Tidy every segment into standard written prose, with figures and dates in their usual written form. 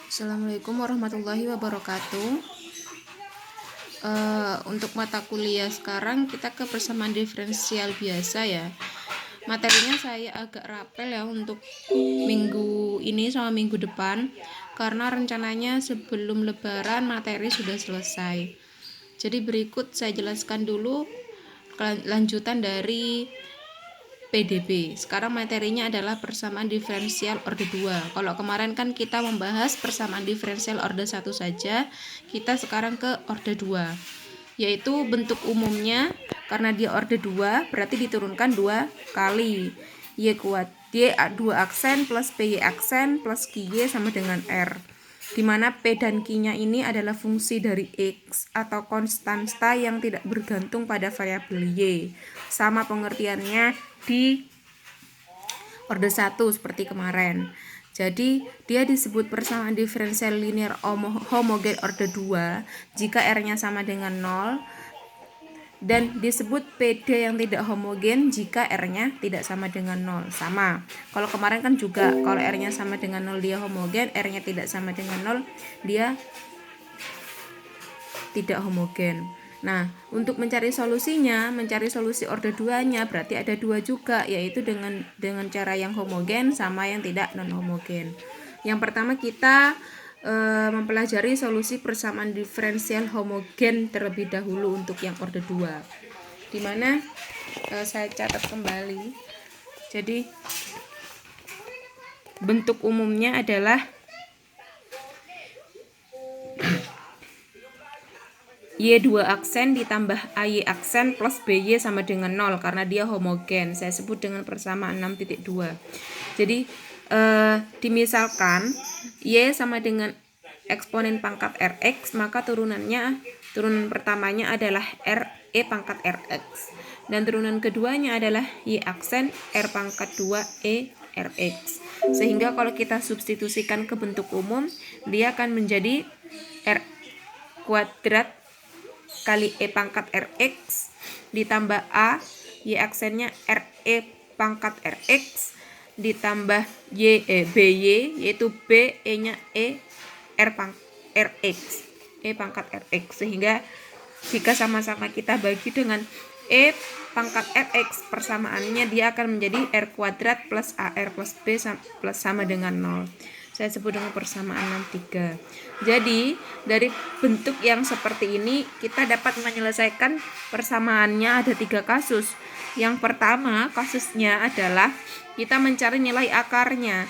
Assalamualaikum warahmatullahi wabarakatuh. Untuk mata kuliah sekarang kita ke persamaan diferensial biasa ya. Materinya saya agak rapel ya untuk minggu ini sama minggu depan, karena rencananya sebelum lebaran materi sudah selesai. Jadi berikut saya jelaskan dulu lanjutan dari PDB. Sekarang materinya adalah persamaan diferensial orde 2. Kalau kemarin kan kita membahas persamaan diferensial orde 1 saja, kita sekarang ke orde 2. Yaitu bentuk umumnya, karena dia orde 2 berarti diturunkan 2 kali. Y kuat Y 2 aksen plus PY aksen plus QY sama dengan R. Dimana P dan Q-nya ini adalah fungsi dari X atau konstanta yang tidak bergantung pada variabel Y. Sama pengertiannya di orde 1 seperti kemarin. Jadi dia disebut persamaan diferensial linear homogen orde 2 jika R-nya sama dengan 0, dan disebut PD yang tidak homogen jika R-nya tidak sama dengan 0. Sama. Kalau kemarin kan juga kalau R-nya sama dengan 0 dia homogen, R-nya tidak sama dengan 0 dia tidak homogen. Nah, untuk mencari solusinya, mencari solusi orde 2-nya berarti ada dua juga, yaitu dengan cara yang homogen sama yang tidak non homogen. Yang pertama kita mempelajari solusi persamaan diferensial homogen terlebih dahulu untuk yang orde 2. Dimana saya catat kembali. Jadi bentuk umumnya adalah Y2 aksen ditambah AY aksen plus BY sama dengan 0 karena dia homogen. Saya sebut dengan persamaan 6.2. Jadi dimisalkan Y sama dengan eksponen pangkat Rx, maka turunan pertamanya adalah RE pangkat Rx, dan turunan keduanya adalah Y aksen R pangkat 2E Rx. Sehingga kalau kita substitusikan ke bentuk umum, dia akan menjadi R kuadrat kali E pangkat Rx ditambah A Y aksennya RE pangkat Rx ditambah BY, yaitu B E nya R pangkat Rx, E pangkat Rx. Sehingga jika sama-sama kita bagi dengan E pangkat Rx, persamaannya dia akan menjadi R kuadrat plus AR plus B plus sama dengan 0. Saya sebut dengan persamaan 63. Jadi dari bentuk yang seperti ini kita dapat menyelesaikan persamaannya ada 3 kasus. Yang pertama kasusnya adalah kita mencari nilai akarnya.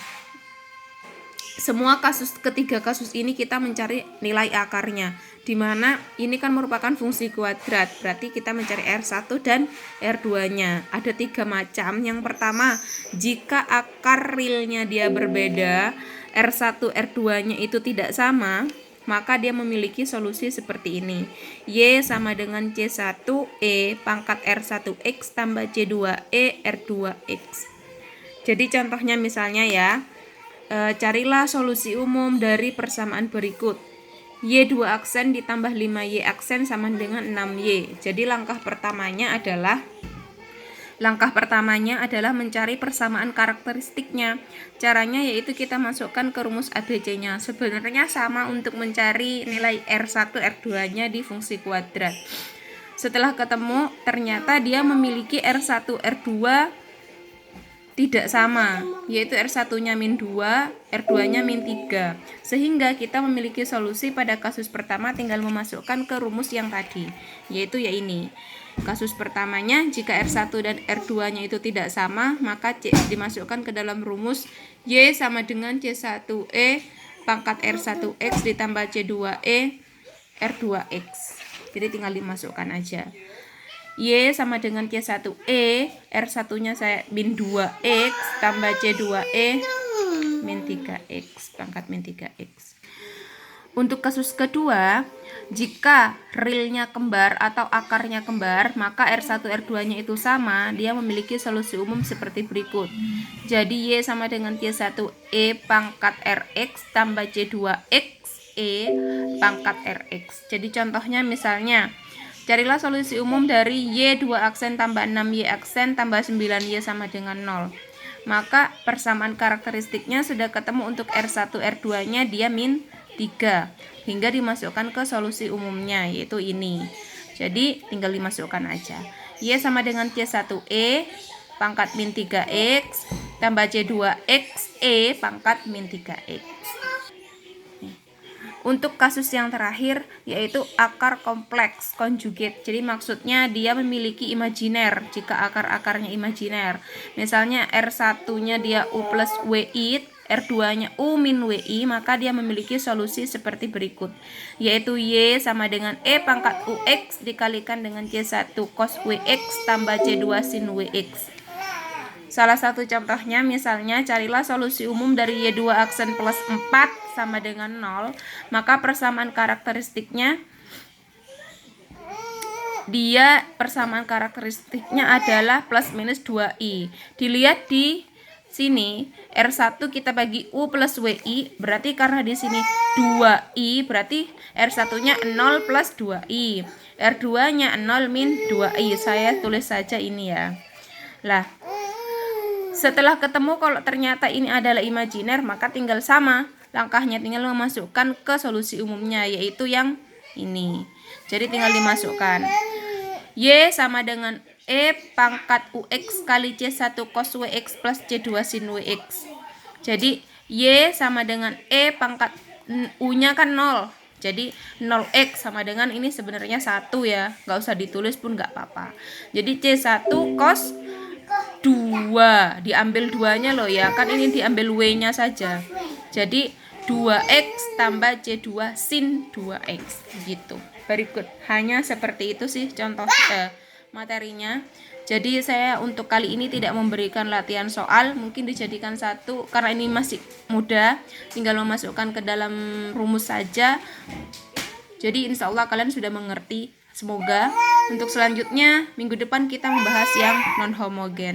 Semua ketiga kasus ini kita mencari nilai akarnya, dimana ini kan merupakan fungsi kuadrat, berarti kita mencari R1 dan R2-nya. Ada 3 macam. Yang pertama, jika akar realnya dia berbeda, R1, R2-nya itu tidak sama, maka dia memiliki solusi seperti ini. Y sama dengan C1E pangkat R1X tambah C2E R2X. Jadi contohnya misalnya ya, carilah solusi umum dari persamaan berikut. Y2 aksen ditambah 5Y aksen sama dengan 6Y. Jadi langkah pertamanya adalah mencari persamaan karakteristiknya. Caranya yaitu kita masukkan ke rumus ABC-nya. Sebenarnya sama untuk mencari nilai R1, R2-nya di fungsi kuadrat. Setelah ketemu, ternyata dia memiliki R1, R2 tidak sama, yaitu R1-nya min 2, R2-nya min 3. Sehingga kita memiliki solusi pada kasus pertama tinggal memasukkan ke rumus yang tadi, yaitu ya ini. Kasus pertamanya, jika R1 dan R2-nya itu tidak sama, maka C dimasukkan ke dalam rumus Y sama dengan C1E pangkat R1X ditambah C2E R2X. Jadi tinggal dimasukkan aja. Y sama dengan C1E, R1-nya saya min 2X tambah C2E min 3X, pangkat min 3X. Untuk kasus kedua, jika realnya kembar atau akarnya kembar, maka R1, R2-nya itu sama, dia memiliki solusi umum seperti berikut. Jadi Y sama dengan C1E pangkat Rx tambah C2X E pangkat Rx. Jadi contohnya misalnya, carilah solusi umum dari Y2 aksen tambah 6Y aksen tambah 9Y sama dengan 0. maka persamaan karakteristiknya sudah ketemu. Untuk R1 R2 nya dia min 3 hingga dimasukkan ke solusi umumnya, yaitu ini. Jadi tinggal dimasukkan aja. Y sama dengan C1E pangkat min 3X tambah C2X E pangkat min 3X. Untuk kasus yang terakhir yaitu akar kompleks konjugate. Jadi maksudnya dia memiliki imajiner jika akar-akarnya imajiner. Misalnya R1-nya dia U plus WI, R2-nya U min WI, maka dia memiliki solusi seperti berikut. Yaitu Y sama dengan E pangkat UX dikalikan dengan C1 cos WX tambah C2 sin WX. Salah satu contohnya misalnya carilah solusi umum dari Y2 aksen plus 4 sama dengan 0, maka persamaan karakteristiknya adalah plus minus 2i. Dilihat di sini R1 kita bagi U plus WI, berarti karena di sini 2i berarti R1-nya 0 plus 2i. R2-nya 0 min 2i. Saya tulis saja ini ya. Lah, setelah ketemu kalau ternyata ini adalah imajiner, maka tinggal sama. Langkahnya tinggal memasukkan ke solusi umumnya, yaitu yang ini. Jadi tinggal dimasukkan. Y sama dengan E pangkat UX kali C1 cos WX plus C2 sin WX. Jadi Y sama dengan E pangkat U-nya kan 0. Jadi 0x sama dengan ini sebenarnya 1 ya. Nggak usah ditulis pun nggak apa-apa. Jadi C1 cos 2, diambil 2-nya loh ya, kan ini diambil W-nya saja. Jadi 2x tambah C2 sin 2x gitu. Berikut hanya seperti itu sih contoh materinya. Jadi saya untuk kali ini tidak memberikan latihan soal, mungkin dijadikan satu karena ini masih mudah, tinggal memasukkan ke dalam rumus saja. Jadi insya Allah kalian sudah mengerti. Semoga untuk selanjutnya minggu depan kita membahas yang non homogen.